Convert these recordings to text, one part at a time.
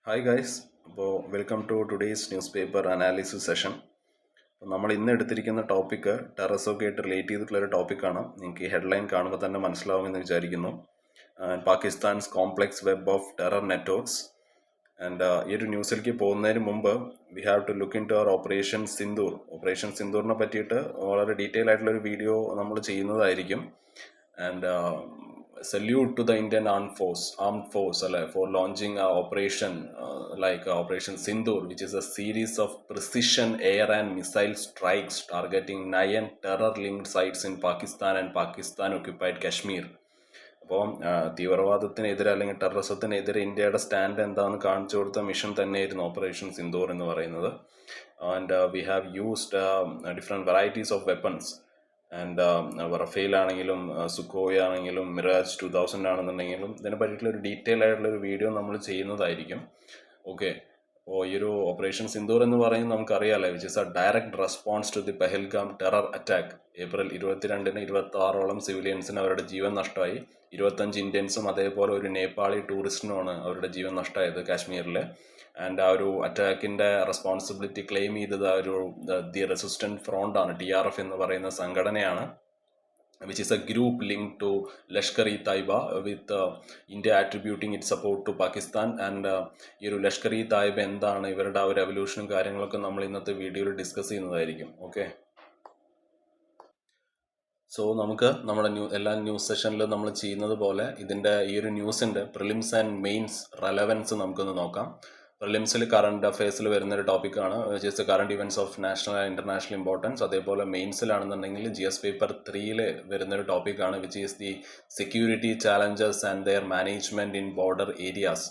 Hi guys. അപ്പോൾ welcome to today's newspaper analysis session. നമ്മൾ ഇന്ന് എടുത്തിരിക്കുന്ന ടോപ്പിക്ക് ടെറസൊക്കെ ആയിട്ട് റിലേറ്റ് ചെയ്തിട്ടുള്ളൊരു ടോപ്പിക്കാണ്. നിങ്ങൾക്ക് ഈ ഹെഡ്ലൈൻ കാണുമ്പോൾ തന്നെ മനസ്സിലാവുമെന്ന് വിചാരിക്കുന്നു. Pakistan's complex web of terror networks. And ഈ ഒരു ന്യൂസിലേക്ക് പോകുന്നതിന് മുമ്പ് we have to look into our operation Sindoor. Operation സിന്ദൂറിനെ പറ്റിയിട്ട് വളരെ ഡീറ്റെയിൽ ആയിട്ടുള്ളൊരു വീഡിയോ നമ്മൾ ചെയ്യുന്നതായിരിക്കും. And salute to the Indian armed force for launching a operation like Operation Sindoor, which is a series of precision air and missile strikes targeting 9 terror-linked sites in Pakistan and Pakistan-occupied Kashmir. അപ്പോൾ തീവ്രവാദത്തിനെതിരെ അല്ലെങ്കിൽ ടെററിസത്തിനെതിരെ ഇന്ത്യയുടെ stand എന്താണെന്ന് കാണിച്ചു കൊടുത്ത mission തന്നെയായിരുന്നു operation Sindoor എന്ന് പറയുന്നത്. And we have used different varieties of weapons. And Rafale ആണെങ്കിലും സുഖോയ് ആണെങ്കിലും മിറാജ് 2000 ആണെന്നുണ്ടെങ്കിലും ഇതിനെ പറ്റിയിട്ടുള്ളൊരു ഡീറ്റെയിൽ ആയിട്ടുള്ളൊരു വീഡിയോ നമ്മൾ ചെയ്യുന്നതായിരിക്കും. ഓക്കെ, അപ്പോൾ ഈ ഒരു ഓപ്പറേഷൻ സിന്ദൂർ എന്ന് പറയുന്നത് നമുക്കറിയാമല്ലോ, which is a direct response to the Pahalgam terror attack. April 22-ന് 26ഓളം സിവിലിയൻസിന് അവരുടെ ജീവൻ നഷ്ടമായി. 25 ഇന്ത്യൻസും അതേപോലെ ഒരു നേപ്പാളി ടൂറിസ്റ്റിനുമാണ് അവരുടെ ജീവൻ നഷ്ടമായത് കാശ്മീരിൽ. ആൻഡ് ആ ഒരു അറ്റാക്കിൻ്റെ റെസ്പോൺസിബിലിറ്റി ക്ലെയിം ചെയ്തത് ആ ഒരു ദി റെസിസ്റ്റൻറ്റ് ഫ്രോണ്ട് ആണ്, TRF എന്ന് പറയുന്ന സംഘടനയാണ്, which is a group linked to Lashkar-e-Taiba, with India attributing its support to Pakistan. And ഈ ഒരു Lashkar-e-Taiba എന്താണ്, ഇവരുടെ ആ ഒരു എവല്യൂഷനും കാര്യങ്ങളൊക്കെ നമ്മൾ ഇന്നത്തെ വീഡിയോയിൽ ഡിസ്കസ് ചെയ്യുന്നതായിരിക്കും. ഓക്കെ, സോ നമുക്ക് നമ്മുടെ എല്ലാ ന്യൂസ് സെഷനിലും നമ്മൾ ചെയ്യുന്നത് പോലെ ഇതിൻ്റെ ഈ ഒരു ന്യൂസിൻ്റെ പ്രിലിംസ് ആൻഡ് മെയിൻസ് റെലവൻസ് നമുക്കൊന്ന് നോക്കാം. പ്രിലിംസിൽ കറണ്ട് അഫയേഴ്സിൽ വരുന്നൊരു ടോപ്പിക്കാണ്, just current events of national and international importance. അതേപോലെ മെയിൻസിലാണെന്നുണ്ടെങ്കിൽ GS പേപ്പർ 3 വരുന്നൊരു ടോപ്പിക്കാണ്, which is the security challenges and their management in border areas,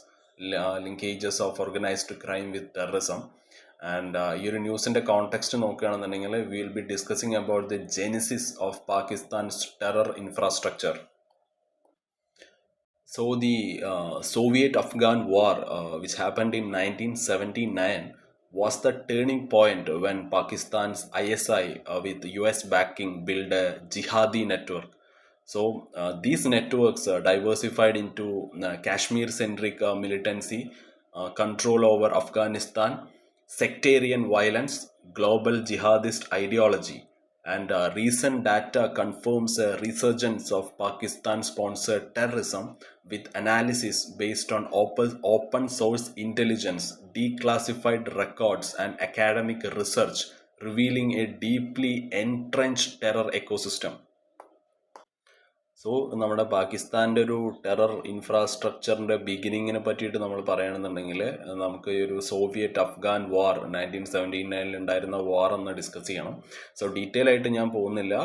linkages of organised crime with terrorism. And ഈ ഒരു ന്യൂസിൻ്റെ context നോക്കുകയാണെന്നുണ്ടെങ്കിൽ we will be discussing about the Genesis of Pakistan's terror infrastructure. So the Soviet-Afghan War, which happened in 1979, was the turning point when Pakistan's ISI, with US backing, built a jihadi network. So these networks diversified into Kashmir-centric militancy, control over Afghanistan, sectarian violence, global jihadist ideology. And recent data confirms a resurgence of Pakistan-sponsored terrorism, with analysis based on open source intelligence, declassified records, and academic research revealing a deeply entrenched terror ecosystem. So നമ്മുടെ പാകിസ്ഥാൻ്റെ ഒരു terror ഇൻഫ്രാസ്ട്രക്ചറിൻ്റെ ബിഗിനിങ്ങിനെ പറ്റിയിട്ട് നമ്മൾ പറയുകയാണെന്നുണ്ടെങ്കിൽ നമുക്ക് ഈ ഒരു Soviet Afghan വാർ 1979 ഉണ്ടായിരുന്ന വാർ ഒന്ന് ഡിസ്കസ് ചെയ്യണം. സോ ഡീറ്റെയിൽ ആയിട്ട് ഞാൻ പോകുന്നില്ല.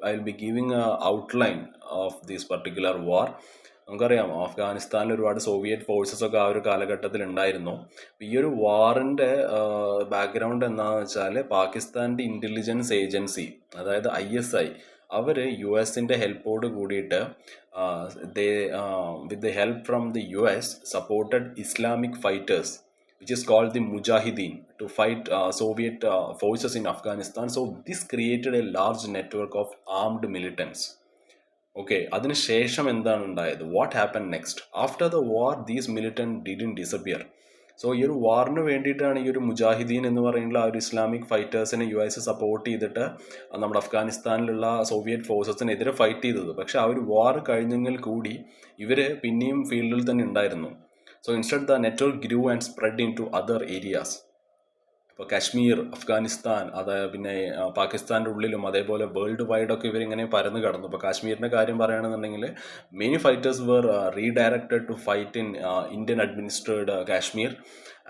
I will be giving a outline of this particular war. നമുക്കറിയാം അഫ്ഗാനിസ്ഥാനിൽ ഒരുപാട് സോവിയറ്റ് ഫോഴ്സസ് ഒക്കെ ആ ഒരു കാലഘട്ടത്തിൽ ഉണ്ടായിരുന്നു. ഈ ഒരു വാറിൻ്റെ ബാക്ക്ഗ്രൗണ്ട് എന്താണെന്ന് വെച്ചാൽ പാകിസ്ഥാൻ്റെ ഇൻ്റലിജൻസ് ഏജൻസി, അതായത് ISI, അവർ US-ൻ്റെ ഹെൽപ്പോട് കൂടിയിട്ട് with the help from the US supported Islamic fighters, which is called the Mujahideen, to fight Soviet forces in Afghanistan. So this created a large network of armed militants. Okay, അതിനുശേഷം എന്താണ് ഉണ്ടായത്? What happen next? After the war these militant didn't disappear. So ഈ ഒരു വാറിന് വേണ്ടിയിട്ടാണ് ഈ ഒരു മുജാഹിദീൻ എന്ന് പറയുന്ന ആ ഒരു ഇസ്ലാമിക് ഫൈറ്റേഴ്സിനെ US സപ്പോർട്ട് ചെയ്തിട്ട് നമ്മുടെ അഫ്ഗാനിസ്ഥാനിലുള്ള സോവിയറ്റ് ഫോഴ്സസിനെതിരെ ഫൈറ്റ് ചെയ്തത്. പക്ഷെ ആ ഒരു വാർ കഴിഞ്ഞെങ്കിൽ കൂടി ഇവർ പിന്നെയും ഫീൽഡിൽ തന്നെ ഉണ്ടായിരുന്നു. So instead the network grew and spread into other areas. ഇപ്പോൾ കാശ്മീർ, അഫ്ഗാനിസ്ഥാൻ, അതായത് പിന്നെ പാകിസ്ഥാൻ്റെ ഉള്ളിലും അതേപോലെ വേൾഡ് വൈഡൊക്കെ ഇവരിങ്ങനെ പരന്ന് കടന്നു. ഇപ്പോൾ കാശ്മീരിൻ്റെ കാര്യം പറയുകയാണെന്നുണ്ടെങ്കിൽ many fighters were redirected to fight in Indian administered Kashmir.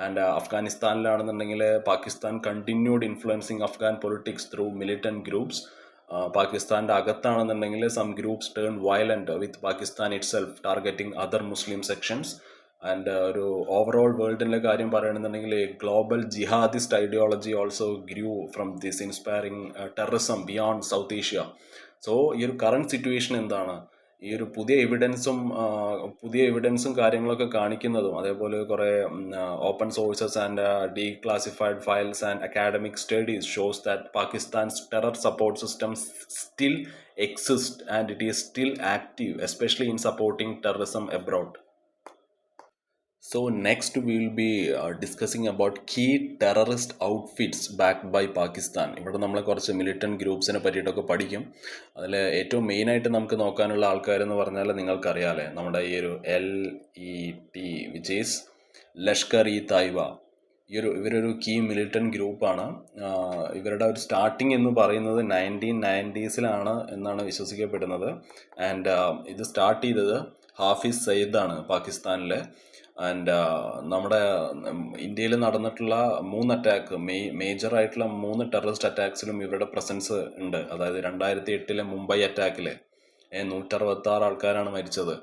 And അഫ്ഗാനിസ്ഥാനിലാണെന്നുണ്ടെങ്കിൽ Pakistan continued influencing Afghan politics through militant groups. പാകിസ്ഥാൻ്റെ അകത്താണെന്നുണ്ടെങ്കിൽ some groups turn violent with Pakistan itself, targeting other Muslim sections. And ഒരു ഓവറോൾ വേൾഡിൻ്റെ കാര്യം പറയുകയാണെന്നുണ്ടെങ്കിൽ global jihadist ideology also grew from this, inspiring terrorism beyond South Asia. So ഈ ഒരു current situation എന്താണ്? ഈ ഒരു പുതിയ എവിഡൻസും കാര്യങ്ങളൊക്കെ കാണിക്കുന്നതും അതേപോലെ കുറേ open sources and declassified files and academic studies shows that Pakistan's terror support system still exist and it is still active, especially in supporting terrorism abroad. So next we will be discussing about key terrorist outfits backed by Pakistan. ഇവിടെ നമ്മൾ കുറച്ച് militant ഗ്രൂപ്പ്സിനെ പറ്റിയിട്ടൊക്കെ പഠിക്കും. അതിൽ ഏറ്റവും മെയിനായിട്ട് നമുക്ക് നോക്കാനുള്ള ആൾക്കാരെന്ന് പറഞ്ഞാൽ നിങ്ങൾക്കറിയാലേ, നമ്മുടെ ഈ ഒരു LET which is Lashkar e Taiba. ഇവരൊരു കീ മിലിറ്റന്റ് ഗ്രൂപ്പാണ്. ഇവരുടെ ഒരു സ്റ്റാർട്ടിങ് എന്ന് പറയുന്നത് 1990s എന്നാണ് വിശ്വസിക്കപ്പെടുന്നത്. ആൻഡ് ഇത് സ്റ്റാർട്ട് ചെയ്തത് ഹാഫിസ് സയ്യിദാണ് പാകിസ്ഥാനിലെ. ആൻഡ് നമ്മുടെ ഇന്ത്യയിൽ നടന്നിട്ടുള്ള 3 അറ്റാക്ക്, മേജർ ആയിട്ടുള്ള 3 ടെററിസ്റ്റ് അറ്റാക്സിലും ഇവരുടെ പ്രസൻസ് ഉണ്ട്. അതായത് 2008 മുംബൈ അറ്റാക്കിൽ 166 ആൾക്കാരാണ് മരിച്ചത്.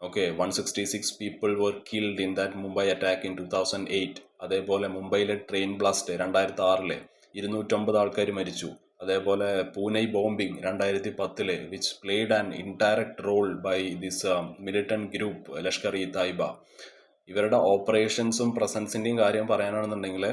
Okay, 166 people were killed in that Mumbai attack in 2008. അതേപോലെ മുംബൈയിലെ ട്രെയിൻ ബ്ലാസ്റ്റ് 2006 209 ആൾക്കാർ മരിച്ചു. അതേപോലെ Pune bombing 2010 which played an indirect role by this militant group Lashkar e Taiba. ഇവരുടെ ഓപ്പറേഷൻസും പ്രസൻസിൻ്റെയും കാര്യം പറയാനാണെന്നുണ്ടെങ്കിൽ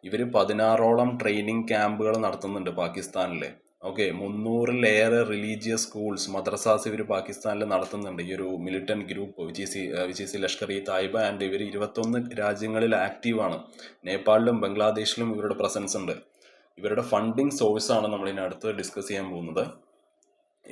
ഇവർ 16ഓളം ട്രെയിനിങ് ക്യാമ്പുകൾ നടത്തുന്നുണ്ട് പാകിസ്ഥാനിൽ. ഓക്കെ, 300-ലേറെ റിലീജിയസ് സ്കൂൾസ്, മദ്രസാസ് ഇവർ പാകിസ്ഥാനിൽ നടത്തുന്നുണ്ട്. ഈ ഒരു militant group which is Lashkar e Taiba. And ഇവർ 21 രാജ്യങ്ങളിൽ ആക്റ്റീവാണ്. നേപ്പാളിലും ബംഗ്ലാദേശിലും ഇവരുടെ പ്രസൻസ് ഉണ്ട്. ഇവരുടെ ഫണ്ടിങ് സോഴ്സാണ് നമ്മൾ ഇതിനടുത്ത് ഡിസ്കസ് ചെയ്യാൻ പോകുന്നത്.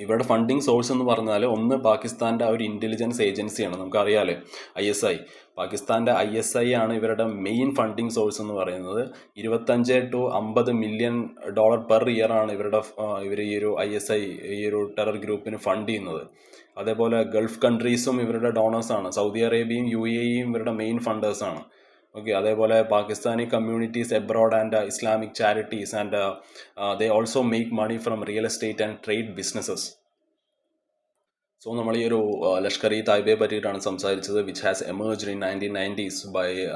ഇവരുടെ ഫണ്ടിങ് സോഴ്സ് എന്ന് പറഞ്ഞാൽ ഒന്ന് പാകിസ്ഥാൻ്റെ ആ ഒരു ഇൻ്റലിജൻസ് ഏജൻസിയാണ്. നമുക്കറിയാലേ ISI. പാകിസ്ഥാൻ്റെ ISI ആണ് ഇവരുടെ മെയിൻ ഫണ്ടിങ് സോഴ്സ് എന്ന് പറയുന്നത്. 25 to 50 million പെർ ഇയർ ആണ് ഇവർ ഈ ഒരു ISI, ഈ ഒരു ടെറർ ഗ്രൂപ്പിന് ഫണ്ട് ചെയ്യുന്നത്. അതേപോലെ ഗൾഫ് കൺട്രീസും ഇവരുടെ ഡോണേഴ്സാണ്. സൗദി അറേബ്യയും UAEയും ഇവരുടെ മെയിൻ ഫണ്ടേഴ്സാണ്. ഓക്കെ, അതേപോലെ Pakistani communities abroad and Islamic charities and they also make money from real estate and trade businesses. So നമ്മൾ ഈ ഒരു ലഷ്കർ ഇ തായ്ബയെ പറ്റിയിട്ടാണ് സംസാരിച്ചത്, which has emerged in 1990s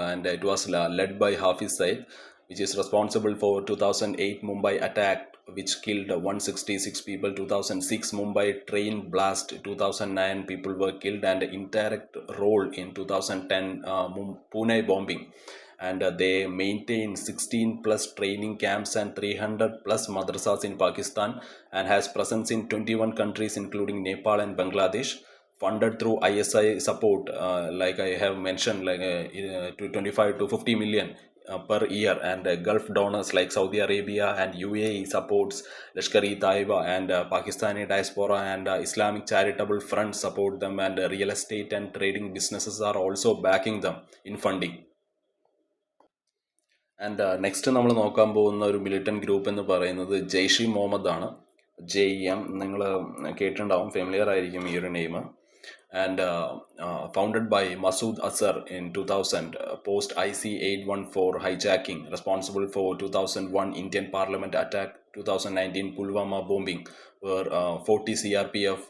and it was led by Hafiz Saeed, which is responsible for 2008 Mumbai attack which killed 166 people, 2006 Mumbai train blast, 2009 people were killed, and indirect role in 2010 Pune bombing. And they maintain 16 plus training camps and 300 plus madrasas in Pakistan and has presence in 21 countries including Nepal and Bangladesh, funded through ISI support, like I have mentioned, like to 25 to 50 million per year, and Gulf donors like Saudi Arabia and UAE supports Lashkar e Taiba, and Pakistani diaspora and Islamic charitable front support them, and real estate and trading businesses are also backing them in funding. And next നമ്മൾ നോക്കാൻ പോകുന്ന ഒരു militant group എന്ന് പറയുന്നത് Jaish E Muhammad ആണ്. JEM നിങ്ങൾ കേട്ടിട്ടുണ്ടാവും, familiar ആയിരിക്കും ഈ ഒരു name. And founded by Masood Azhar in 2000, post IC-814 hijacking, responsible for 2001 Indian Parliament attack, 2019 Pulwama bombing where 40 CRPF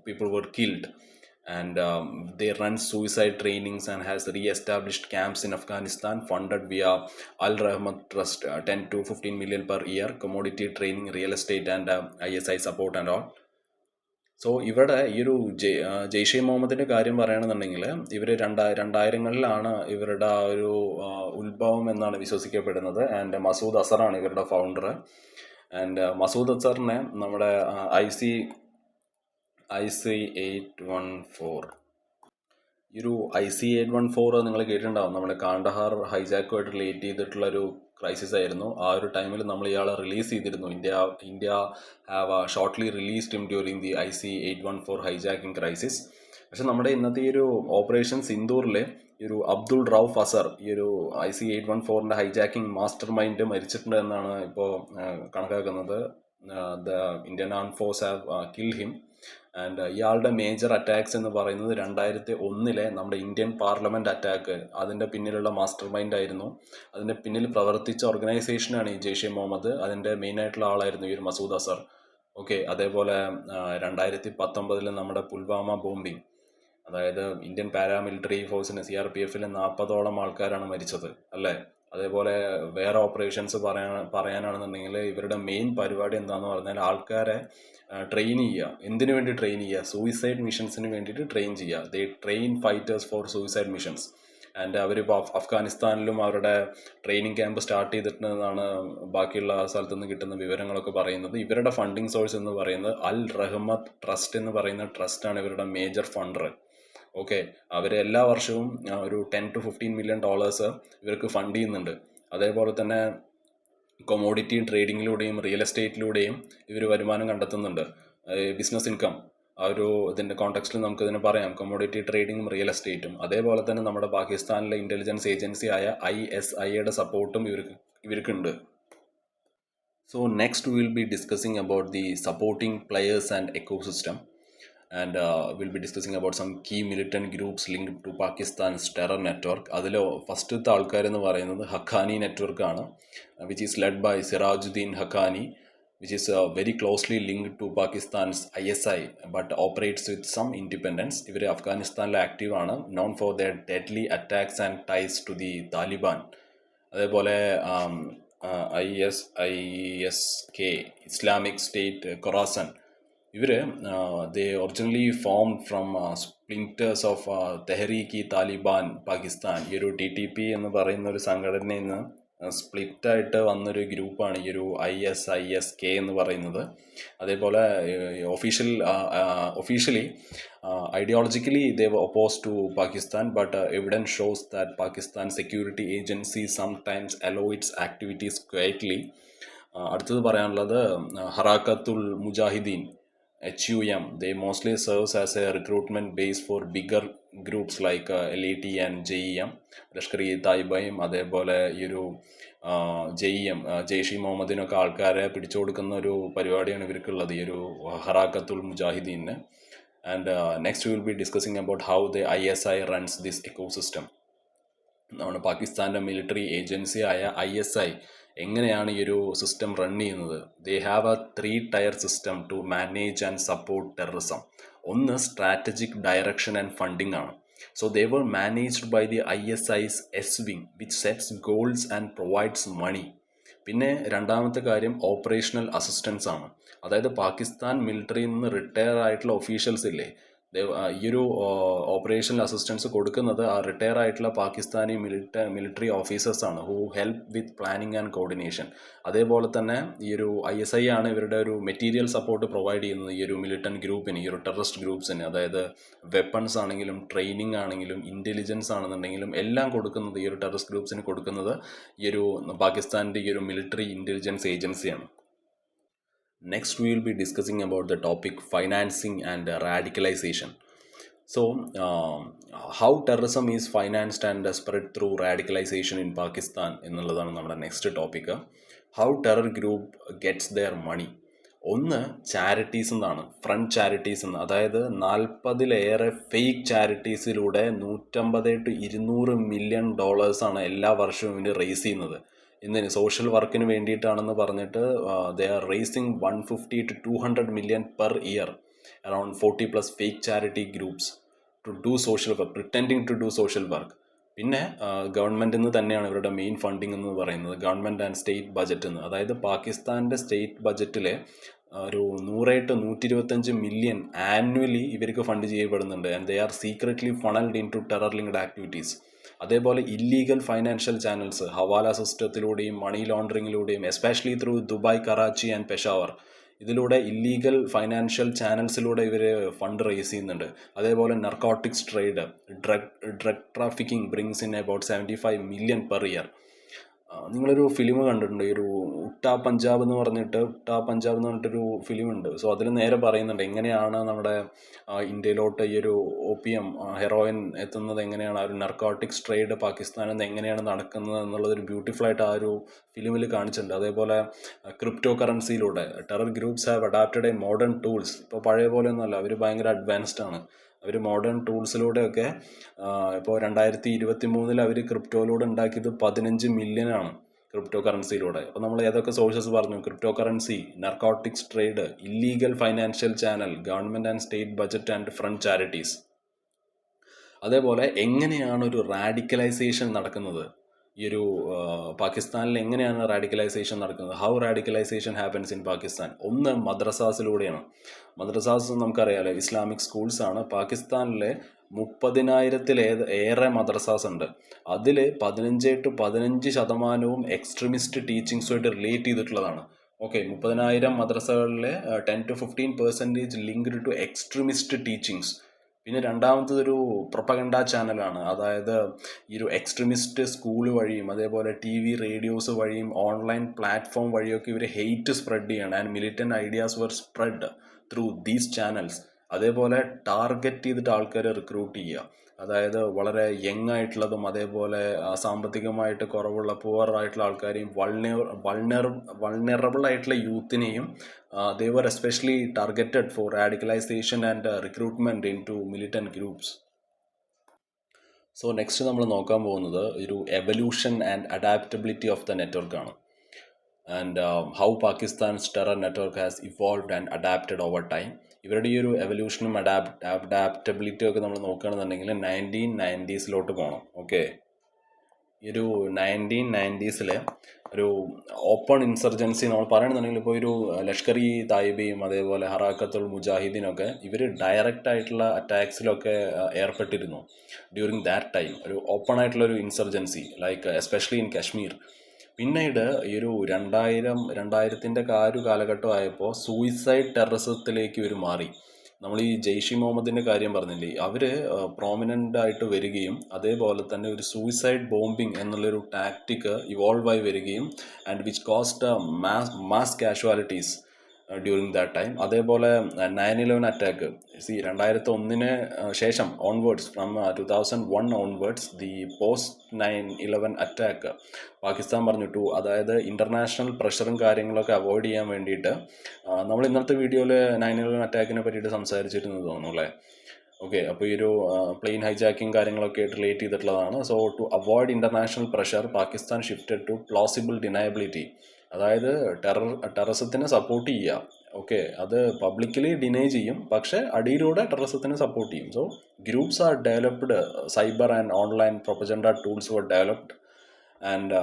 people were killed. And they run suicide trainings and has re-established camps in Afghanistan, funded via Al Rahmat Trust, 10 to 15 million per year, commodity training, real estate and ISI support and all. So ഇവിടെ ഈ ഒരു ജെയ്ഷെ മുഹമ്മദിൻ്റെ കാര്യം പറയുകയാണെന്നുണ്ടെങ്കിൽ ഇവർ 2000-കളിലാണ് ഇവരുടെ ആ ഒരു ഉത്ഭവം എന്നാണ് വിശ്വസിക്കപ്പെടുന്നത്. ആൻഡ് മസൂദ് അസറാണ് ഇവരുടെ ഫൗണ്ടർ. ആൻഡ് മസൂദ് അസറിനെ നമ്മുടെ IC-814, ഈ ഒരു IC-814 നിങ്ങൾ കേട്ടിട്ടുണ്ടാവും. നമ്മുടെ കാണ്ഡഹാർ ഹൈജാക്കുമായിട്ട് റിലേറ്റ് ചെയ്തിട്ടുള്ളൊരു ക്രൈസിസ് ആയിരുന്നു. ആ ഒരു ടൈമിൽ നമ്മൾ ഇയാളെ റിലീസ് ചെയ്തിരുന്നു. India have shortly released him during the IC-814 hijacking crisis. പക്ഷെ നമ്മുടെ ഇന്നത്തെ ഈ ഒരു ഓപ്പറേഷൻ സിന്ദൂറിൽ ഈ ഒരു അബ്ദുൾ റൌഫ് അസർ, ഈ ഒരു IC-814 ഹൈജാക്കിംഗ് മാസ്റ്റർ മൈൻഡ് മരിച്ചിട്ടുണ്ട് എന്നാണ് ഇപ്പോൾ കണക്കാക്കുന്നത്. The Indian armed force have killed him. And ഇയാളുടെ മേജർ അറ്റാക്സ് എന്ന് പറയുന്നത് 2001 നമ്മുടെ ഇന്ത്യൻ പാർലമെൻറ്റ് അറ്റാക്ക്, അതിൻ്റെ പിന്നിലുള്ള മാസ്റ്റർ മൈൻഡ് ആയിരുന്നു. അതിൻ്റെ പിന്നിൽ പ്രവർത്തിച്ച ഓർഗനൈസേഷനാണ് ഈ ജെയ്ഷെ മുഹമ്മദ്. അതിൻ്റെ മെയിനായിട്ടുള്ള ആളായിരുന്നു ഈ ഒരു മസൂദ് അസർ. ഓക്കെ, അതേപോലെ 2019 നമ്മുടെ പുൽവാമ ബോംബിങ്, അതായത് ഇന്ത്യൻ പാരാമിലിറ്ററി ഫോഴ്സിന് CRPF-ൽ 40ഓളം ആൾക്കാരാണ് മരിച്ചത് അല്ലേ. അതേപോലെ വേറെ ഓപ്പറേഷൻസ് പറയാനാണെന്നുണ്ടെങ്കിൽ ഇവരുടെ മെയിൻ പരിപാടി എന്താണെന്ന് പറഞ്ഞാൽ ആൾക്കാരെ ട്രെയിൻ ചെയ്യുക. എന്തിനു വേണ്ടി ട്രെയിൻ ചെയ്യുക? സൂയിസൈഡ് മിഷൻസിന് വേണ്ടിയിട്ട് ട്രെയിൻ ചെയ്യുക. They train fighters for suicide missions. And അവരിപ്പോൾ അഫ്ഗാനിസ്ഥാനിലും അവരുടെ ട്രെയിനിങ് ക്യാമ്പ് സ്റ്റാർട്ട് ചെയ്തിട്ടുണ്ടെന്നാണ് ബാക്കിയുള്ള സ്ഥലത്തു നിന്ന് കിട്ടുന്ന വിവരങ്ങളൊക്കെ പറയുന്നത്. ഇവരുടെ ഫണ്ടിങ് സോഴ്സ് എന്ന് പറയുന്നത് അൽ റഹ്മത്ത് ട്രസ്റ്റ് എന്ന് പറയുന്ന ട്രസ്റ്റാണ് ഇവരുടെ മേജർ ഫണ്ടർ. ഓക്കെ, അവർ എല്ലാ വർഷവും ഒരു $10 to $15 million ഇവർക്ക് ഫണ്ട് ചെയ്യുന്നുണ്ട്. അതേപോലെ തന്നെ കൊമോഡിറ്റി ട്രേഡിങ്ങിലൂടെയും റിയൽ എസ്റ്റേറ്റിലൂടെയും ഇവർ വരുമാനം കണ്ടെത്തുന്നുണ്ട്. ബിസിനസ് ഇൻകം ആ ഒരു ഇതിൻ്റെ കോണ്ടെക്സ്റ്റിൽ നമുക്കിതിനെ പറയാം, കൊമോഡിറ്റി ട്രേഡിങ്ങും റിയൽ എസ്റ്റേറ്റും. അതേപോലെ തന്നെ നമ്മുടെ പാകിസ്ഥാനിലെ ഇൻ്റലിജൻസ് ഏജൻസി ആയ ISIയുടെ സപ്പോർട്ടും ഇവർക്കുണ്ട്. So next we will be discussing about the supporting players and ecosystem, and we'll be discussing about some key militant groups linked to Pakistan's terror network. അതിൽ ഫസ്റ്റത്തെ ആൾക്കാരെന്ന് പറയുന്നത് ഹഖാനി നെറ്റ്വർക്ക് ആണ്, which is led by Sirajuddin Haqqani, which is very closely linked to Pakistan's ISI but operates with some independence. ഇവർ അഫ്ഗാനിസ്ഥാനിൽ active ആണ്, known for their deadly attacks and ties to the Taliban. അതേപോലെ ISK Islamic state Khorasan, ഇവർ they originally formed from splinters of Tehreek Taliban Pakistan. ഈ ഒരു TTP എന്ന് പറയുന്ന ഒരു സംഘടനയിൽ നിന്ന് സ്പ്ലിറ്റായിട്ട് വന്നൊരു ഗ്രൂപ്പാണ് ഈ ഒരു ISISK എന്ന് പറയുന്നത്. അതേപോലെ officially ideologically they were opposed to Pakistan, but evidence shows that Pakistan security agencies sometimes allow its activities quietly. അടുത്തത് പറയാനുള്ളത് ഹറാക്കത്തുൽ മുജാഹിദീൻ HUM. They mostly serves as a recruitment base for bigger groups like LAT and JEM, ലഷ്കർ ഇ തായിബയും അതേപോലെ ഈ ഒരു JEM Jaish E മുഹമ്മദിനൊക്കെ ആൾക്കാരെ പിടിച്ചു കൊടുക്കുന്ന ഒരു പരിപാടിയാണ് ഇവർക്കുള്ളത്, ഈ ഒരു ഹറാക്കത്തുൽ മുജാഹിദീന്. And next we will be discussing about how the ISI runs this ecosystem. നമ്മുടെ പാകിസ്ഥാൻ്റെ മിലിറ്ററി ഏജൻസി ആയ ISI എങ്ങനെയാണ് ഈ ഒരു സിസ്റ്റം റൺ ചെയ്യുന്നത്? They have a 3-tier system to manage and support terrorism. ഒന്ന് സ്ട്രാറ്റജിക് ഡയറക്ഷൻ ആൻഡ് ഫണ്ടിങ് ആണ്. So they were managed by the ISI's S wing which sets goals and provides money. പിന്നെ രണ്ടാമത്തെ കാര്യം operational assistance ആണ്. അതായത് പാകിസ്ഥാൻ മിലിറ്ററിയിൽ നിന്ന് retire ആയിട്ടുള്ള officials ഇല്ലേ, ഈ ഒരു ഓപ്പറേഷണൽ അസിസ്റ്റൻസ് കൊടുക്കുന്നത് ആ റിട്ടയർ ആയിട്ടുള്ള പാകിസ്ഥാനി മിലിറ്ററി ഓഫീസേഴ്സ് ആണ്, who help with planning and coordination. അതേപോലെ തന്നെ ഈ ഒരു ISI ആണ് ഇവരുടെ ഒരു മെറ്റീരിയൽ സപ്പോർട്ട് പ്രൊവൈഡ് ചെയ്യുന്നത് ഈ ഒരു മിലിറ്റന്റ് ഗ്രൂപ്പിന്, ഈ ഒരു ടെററിസ്റ്റ് ഗ്രൂപ്പ്സിന്. അതായത് വെപ്പൺസ് ആണെങ്കിലും ട്രെയിനിങ് ആണെങ്കിലും ഇൻ്റലിജൻസ് ആണെന്നുണ്ടെങ്കിലും എല്ലാം കൊടുക്കുന്നത് ഈ ഒരു ടെററിസ്റ്റ് ഗ്രൂപ്പ്സിന് കൊടുക്കുന്നത് ഈ ഒരു പാകിസ്ഥാൻ്റെ ഈ ഒരു മിലിറ്ററി ഇൻ്റലിജൻസ് ഏജൻസിയാണ്. Next we will be discussing about the topic financing and radicalization. So how terrorism is financed and spread through radicalization in Pakistan എന്നുള്ളതാണ് നമ്മുടെ next topic. How terror group gets their money. ഒന്ന് charities എന്നാണ്, front charities എന്ന്. അതായത് 40-ലേറെ fake ചാരിറ്റീസിലൂടെ $150 to $200 million എല്ലാ വർഷവും ഇവർ റേസ് ചെയ്യുന്നത്. എന്തിന്? സോഷ്യൽ വർക്കിന് വേണ്ടിയിട്ടാണെന്ന് പറഞ്ഞിട്ട് they are racing $150 to $200 million per year, around 40+ fake charity groups to do social work, pretending to do social work. പിന്നെ ഗവൺമെൻറ്റിൽ നിന്ന് തന്നെയാണ് ഇവരുടെ മെയിൻ ഫണ്ടിങ് എന്ന് പറയുന്നത്, ഗവൺമെൻറ് ആൻഡ് സ്റ്റേറ്റ് ബജറ്റിൽ നിന്ന്. അതായത് പാകിസ്ഥാൻ്റെ സ്റ്റേറ്റ് ബജറ്റിലെ ഒരു 100 to 125 million ആനുവലി ഇവർക്ക് ഫണ്ട് ചെയ്യപ്പെടുന്നുണ്ട്. And they are secretly funnelled into terror linked activities. അതേപോലെ ഇല്ലീഗൽ ഫൈനാൻഷ്യൽ ചാനൽസ്, ഹവാല സിസ്റ്റത്തിലൂടെയും മണി ലോണ്ടറിങ്ങിലൂടെയും, especially through Dubai, Karachi and Peshawar, ഇതിലൂടെ ഇല്ലീഗൽ ഫൈനാൻഷ്യൽ ചാനൽസിലൂടെ ഇവർ ഫണ്ട് റേസ് ചെയ്യുന്നുണ്ട്. അതേപോലെ narcotics trade, drug trafficking brings in about $75 million per year. നിങ്ങളൊരു film കണ്ടിട്ടുണ്ട്, ഈ ഒരു ഉട്ടാ പഞ്ചാബ് എന്ന് പറഞ്ഞിട്ടൊരു ഫിലിമുണ്ട്. സോ അതിൽ നേരെ പറയുന്നുണ്ട് എങ്ങനെയാണ് നമ്മുടെ ഇന്ത്യയിലോട്ട് ഈ ഒരു OPM ഹെറോയിൻ എത്തുന്നത്, എങ്ങനെയാണ് ആ ഒരു നർക്കോട്ടിക്സ് ട്രേഡ് പാകിസ്ഥാനിൽ നിന്ന് എങ്ങനെയാണ് നടക്കുന്നത് എന്നുള്ളതൊരു ബ്യൂട്ടിഫുൾ ആയിട്ട് ആ ഒരു ഫിലിമിൽ കാണിച്ചിട്ടുണ്ട്. അതേപോലെ ക്രിപ്റ്റോ കറൻസിയിലൂടെ terror groups have adapted a modern tools. ഇപ്പോൾ പഴയ പോലെയൊന്നുമല്ല, അവർ ഭയങ്കര അഡ്വാൻസ്ഡ് ആണ്. അവർ മോഡേൺ ടൂൾസിലൂടെയൊക്കെ ഇപ്പോൾ 2023 അവർ ക്രിപ്റ്റോയിലൂടെ ഉണ്ടാക്കിയത് 15 million ക്രിപ്റ്റോ കറൻസിയിലൂടെ. അപ്പോൾ നമ്മൾ ഏതൊക്കെ സോഴ്സസ് പറഞ്ഞു? Crypto currency, narcotics trade, illegal financial channel, government and state budget and front charities. അതേപോലെ എങ്ങനെയാണ് ഒരു റാഡിക്കലൈസേഷൻ നടക്കുന്നത് ഈ ഒരു പാകിസ്ഥാനിൽ, എങ്ങനെയാണ് റാഡിക്കലൈസേഷൻ നടക്കുന്നത്? How radicalisation happens in Pakistan? ഒന്ന് മദ്രസാസിലൂടെയാണ്. മദ്രസാസ് നമുക്കറിയാലോ, ഇസ്ലാമിക് സ്കൂൾസ് ആണ്. പാകിസ്ഥാനിലെ 30,000-ലേറെ മദ്രസാസ് ഉണ്ട്. അതിൽ 15 to 15% എക്സ്ട്രീമിസ്റ്റ് ടീച്ചിങ്സുമായിട്ട് റിലേറ്റ് ചെയ്തിട്ടുള്ളതാണ്. ഓക്കെ, 30,000 മദ്രസകളിലെ 10 to 15% linked to extremist teachings. പിന്നെ രണ്ടാമത്തതൊരു പ്രൊപ്പഗണ്ട ചാനലാണ്. അതായത് ഈ ഒരു എക്സ്ട്രീമിസ്റ്റ് സ്കൂൾ വഴിയും അതേപോലെ TV റേഡിയോസ് വഴിയും ഓൺലൈൻ പ്ലാറ്റ്ഫോം വഴിയൊക്കെ ഇവർ ഹെയ്റ്റ് സ്പ്രെഡ് ചെയ്യണം. And militant ideas were spread through these channels. അതേപോലെ ടാർഗറ്റ് ചെയ്തിട്ട് ആൾക്കാരെ റിക്രൂട്ട് ചെയ്യുക. അതായത് വളരെ യങ് ആയിട്ടുള്ളതും അതേപോലെ സാമ്പത്തികമായിട്ട് കുറവുള്ള പുവർ ആയിട്ടുള്ള ആൾക്കാരെയും വൾണറബിൾ ആയിട്ടുള്ള യൂത്തിനെയും they were especially targeted for radicalization and recruitment into militant groups. So next നമ്മൾ നോക്കാൻ പോകുന്നത് ഒരു evolution and adaptability of the network ആണ്. And how Pakistan's terror network has evolved and adapted over time. ഇവരുടെ ഈ ഒരു എവല്യൂഷനും അഡാപ്റ്റബിലിറ്റിയും ഒക്കെ നമ്മൾ നോക്കുകയാണെന്നുണ്ടെങ്കിൽ 1990s പോകണം. ഓക്കെ, ഈ ഒരു 1990s ഒരു ഓപ്പൺ ഇൻസർജൻസി നമ്മൾ പറയുകയാണെന്നുണ്ടെങ്കിൽ ഇപ്പോൾ ഒരു ലഷ്കർ ഇ തായിബയും അതേപോലെ ഹറാക്കത്തുൽ മുജാഹിദീനൊക്കെ ഇവർ ഡയറക്റ്റ് ആയിട്ടുള്ള അറ്റാക്സിലൊക്കെ ഏർപ്പെട്ടിരുന്നു ഡ്യൂറിങ് ദാറ്റ് ടൈം. ഒരു ഓപ്പൺ ആയിട്ടുള്ള ഒരു insurgency like especially in Kashmir. പിന്നീട് ഈ ഒരു 2000 കാലഘട്ടം ആയപ്പോൾ സൂയിസൈഡ് ടെററിസത്തിലേക്ക് ഇവർ മാറി. നമ്മൾ ഈ ജെയ്ഷ് ഇ മുഹമ്മദിൻ്റെ കാര്യം പറഞ്ഞില്ലേ, അവർ പ്രോമിനൻ്റ് ആയിട്ട് വരികയും അതേപോലെ തന്നെ ഒരു സൂയിസൈഡ് ബോംബിംഗ് എന്നുള്ളൊരു ടാക്ടിക് ഇവോൾവ് ആയി വരികയും and which cost mass casualties during that time. അതേപോലെ 9/11 അറ്റാക്ക് 2001 ശേഷം onwards from 2001 onwards the post 9/11 attack Pakistan പറഞ്ഞു അതായത് ഇൻ്റർനാഷണൽ പ്രഷറും കാര്യങ്ങളൊക്കെ അവോയ്ഡ് ചെയ്യാൻ വേണ്ടിയിട്ട് നമ്മൾ ഇന്നത്തെ വീഡിയോയിൽ 9/11 അറ്റാക്കിനെ പറ്റിയിട്ട് സംസാരിച്ചിരുന്നു തോന്നുന്നു അല്ലേ. ഓക്കെ, അപ്പോൾ ഈ ഒരു പ്ലെയിൻ ഹൈജാക്കിങ് കാര്യങ്ങളൊക്കെ ആയിട്ട് റിലേറ്റ് ചെയ്തിട്ടുള്ളതാണ്. So to avoid international pressure Pakistan shifted to plausible deniability. അതായത് ടെററിസത്തിനെ സപ്പോർട്ട് ചെയ്യുക. ഓക്കെ, അത് പബ്ലിക്കലി ഡിനൈ ചെയ്യും, പക്ഷേ അടിയിലൂടെ ടെററിസത്തിനെ സപ്പോർട്ട് ചെയ്യും. So groups are developed, cyber and online propaganda tools were developed. And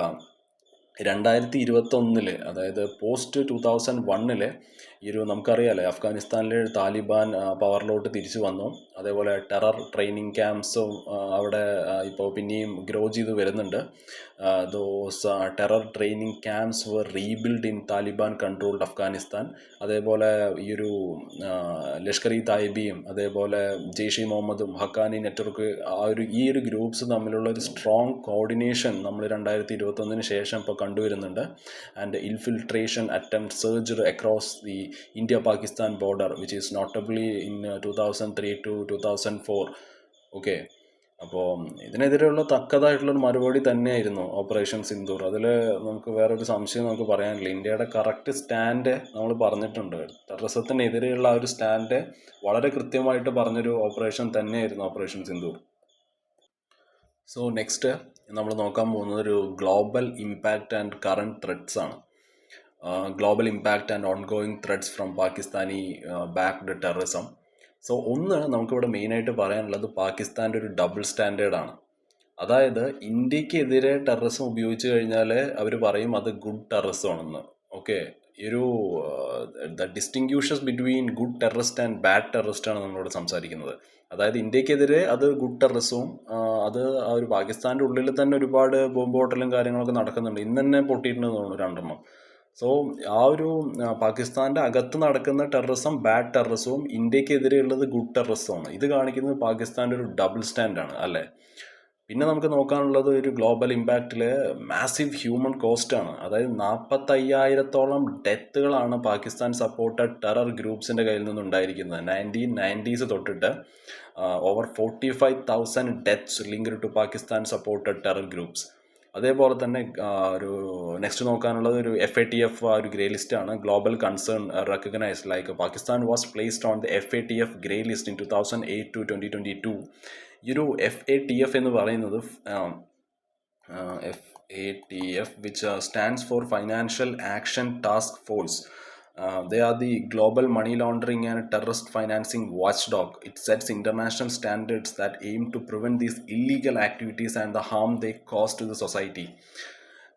2021 അതായത് പോസ്റ്റ് 2001 ഈ ഒരു നമുക്കറിയാമല്ലേ അഫ്ഗാനിസ്ഥാനിൽ താലിബാൻ പവറിലോട്ട് തിരിച്ചു വന്നു. അതേപോലെ ടെറർ ട്രെയിനിങ് ക്യാമ്പ്സും അവിടെ ഇപ്പോൾ പിന്നെയും ഗ്രോ ചെയ്ത് വരുന്നുണ്ട്. Those terror training camps were rebuild in Taliban controlled Afghanistan. അതേപോലെ ഈ ഒരു ലഷ്കർ ഇ തായിബിയും അതേപോലെ ജെയ്ഷ് ഇ മുഹമ്മദും ഹക്കാനി നെറ്റ്വർക്ക് ഈ ഒരു ഗ്രൂപ്പ്സ് തമ്മിലുള്ള ഒരു സ്ട്രോങ് കോർഡിനേഷൻ നമ്മൾ 2021 ശേഷം ഇപ്പോൾ കണ്ടുവരുന്നുണ്ട്. And infiltration attempt surged across the India-Pakistan border, which is notably in 2003 to 2004. ഓക്കെ, അപ്പോൾ ഇതിനെതിരെയുള്ള തക്കതായിട്ടുള്ളൊരു മറുപടി തന്നെയായിരുന്നു ഓപ്പറേഷൻ സിന്ദൂർ. അതിൽ നമുക്ക് വേറൊരു സംശയം നമുക്ക് പറയാനില്ല. ഇന്ത്യയുടെ കറക്റ്റ് സ്റ്റാൻഡ് നമ്മൾ പറഞ്ഞിട്ടുണ്ട്. ടെററിസത്തിനെതിരെയുള്ള ആ ഒരു സ്റ്റാൻഡ് വളരെ കൃത്യമായിട്ട് പറഞ്ഞൊരു ഓപ്പറേഷൻ തന്നെയായിരുന്നു ഓപ്പറേഷൻ സിന്ദൂർ. സോ നെക്സ്റ്റ് നമ്മൾ നോക്കാൻ പോകുന്നത് ഒരു global impact and current threats ആണ്. Global impact and ongoing threats from Pakistani backed terrorism. So നമുക്കിവിടെ മെയിനായിട്ട് പറയാനുള്ളത് പാകിസ്ഥാൻ്റെ ഒരു ഡബിൾ സ്റ്റാൻഡേർഡാണ്. അതായത് ഇന്ത്യക്കെതിരെ ടെററിസം ഉപയോഗിച്ച് കഴിഞ്ഞാൽ അവർ പറയും അത് ഗുഡ് ടെററിസം ആണെന്ന്. ഓക്കെ, ഈ ഒരു the distinctions between good terrorist and bad terrorist ആണ് നമ്മളോട് സംസാരിക്കുന്നത്. അതായത് ഇന്ത്യക്കെതിരെ അത് ഗുഡ് ടെററിസവും അത് ആ ഒരു പാകിസ്ഥാൻ്റെ ഉള്ളിൽ തന്നെ ഒരുപാട് ബോംബ് പൊട്ടലും കാര്യങ്ങളൊക്കെ നടക്കുന്നുണ്ട്. ഇന്ന് തന്നെ പൊട്ടിയിട്ടുണ്ടെന്ന് തോന്നുന്നു 2 സോ ആ ഒരു പാകിസ്ഥാൻ്റെ അകത്ത് നടക്കുന്ന ടെററിസം ബാഡ് ടെററിസവും ഇന്ത്യക്കെതിരെയുള്ളത് ഗുഡ് ടെററിസമാണ്. ഇത് കാണിക്കുന്നത് പാകിസ്ഥാൻ്റെ ഒരു ഡബിൾ സ്റ്റാൻഡാണ് അല്ലേ. പിന്നെ നമുക്ക് നോക്കാനുള്ളത് ഒരു ഗ്ലോബൽ ഇമ്പാക്റ്റിൽ മാസീവ് ഹ്യൂമൻ കോസ്റ്റാണ്. അതായത് 45,000-ഓളം ഡെത്തുകളാണ് പാകിസ്ഥാൻ സപ്പോർട്ടഡ് ടെറർ ഗ്രൂപ്പ്സിൻ്റെ കയ്യിൽ നിന്നുണ്ടായിരിക്കുന്നത്. 1990s തൊട്ടിട്ട് over 45,000 deaths linked to Pakistan supported terror groups. അതേപോലെ തന്നെ ഒരു നെക്സ്റ്റ് നോക്കാനുള്ളത് ഒരു FATF ഒരു ഗ്രേ ലിസ്റ്റാണ്. Global concern recognised like Pakistan was placed on the FATF grey list in 2008 to 2022. ഈ ഒരു FATF എന്ന് പറയുന്നത് FATF which stands for Financial Action Task Force. They are the global money laundering and terrorist financing watchdog. It sets international standards that aim to prevent these illegal activities and the harm they cause to the society.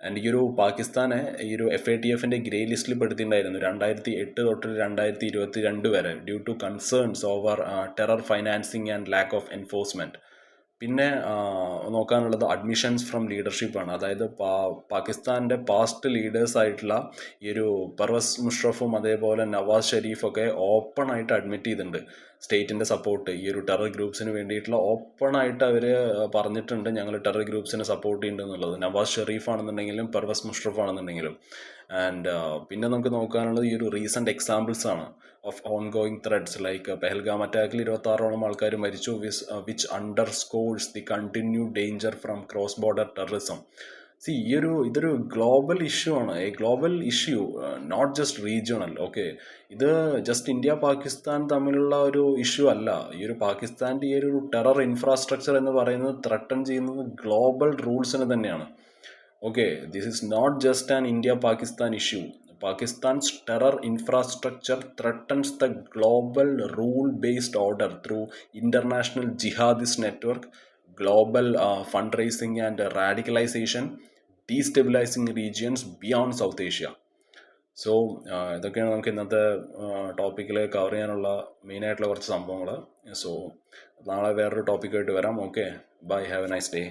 And ഈ ഒരു പാകിസ്ഥാനെ ഈ ഒരു FATFൻ്റെ grey ലിസ്റ്റിൽ പെടുത്തിയിട്ടുണ്ടായിരുന്നു 2008 തൊട്ട് 2022 വരെ due to concerns over terror financing and lack of enforcement. പിന്നെ നോക്കാനുള്ളത് അഡ്മിഷൻസ് ഫ്രം ലീഡർഷിപ്പാണ്. അതായത് പാകിസ്ഥാൻ്റെ പാസ്റ്റ് ലീഡേഴ്സ് ആയിട്ടുള്ള ഈ ഒരു പർവസ് മുഷറഫും അതേപോലെ നവാസ് ഷെരീഫൊക്കെ ഓപ്പൺ ആയിട്ട് അഡ്മിറ്റ് ചെയ്തിട്ടുണ്ട്. സ്റ്റേറ്റിൻ്റെ സപ്പോർട്ട് ഈ ഒരു ടെറർ ഗ്രൂപ്പ്സിന് വേണ്ടിയിട്ടുള്ള ഓപ്പണായിട്ട് അവർ പറഞ്ഞിട്ടുണ്ട്, ഞങ്ങൾ ടെറർ ഗ്രൂപ്പ്സിനെ സപ്പോർട്ട് ചെയ്യുന്നുണ്ട് എന്നുള്ളത്. നവാസ് ഷെറീഫ് ആണെന്നുണ്ടെങ്കിലും പർവസ് മുഷറഫ് ആണെന്നുണ്ടെങ്കിലും. ആൻഡ് പിന്നെ നമുക്ക് നോക്കാനുള്ളത് ഈ ഒരു റീസെൻറ്റ് എക്സാമ്പിൾസ് ആണ് of on going threads like Pahalgam അറ്റാക്കിൽ 26ഓളം ആൾക്കാർ മരിച്ചു, which underscores the continue danger from cross border terrorism. ഇതൊരു ഗ്ലോബൽ ഇഷ്യൂ ആണ്, a global issue, not just regional. Okay, ഇത് ജസ്റ്റ് ഇന്ത്യ പാകിസ്ഥാൻ തമ്മിലുള്ള ഒരു ഇഷ്യൂ അല്ല. ഈ ഒരു പാകിസ്ഥാൻ്റെ ഈ ഒരു ടെറർ ഇൻഫ്രാസ്ട്രക്ചർ എന്ന് പറയുന്നത് ത്രട്ടൺ ചെയ്യുന്നത് ഗ്ലോബൽ റൂൾസിന് തന്നെയാണ്. Okay, this is not just an India Pakistan issue. Pakistan's terror infrastructure threatens the global rule-based order through international jihadist network, global fundraising and radicalization, destabilizing regions beyond South Asia. So ഇതൊക്കെയാണ് നമുക്ക് ഇന്നത്തെ ടോപ്പിക്കിൽ cover ചെയ്യാനുള്ള മെയിനായിട്ടുള്ള കുറച്ച് സംഭവങ്ങൾ. So നാളെ വേറൊരു ടോപ്പിക്കായിട്ട് വരാം. Okay, bye, have a nice day.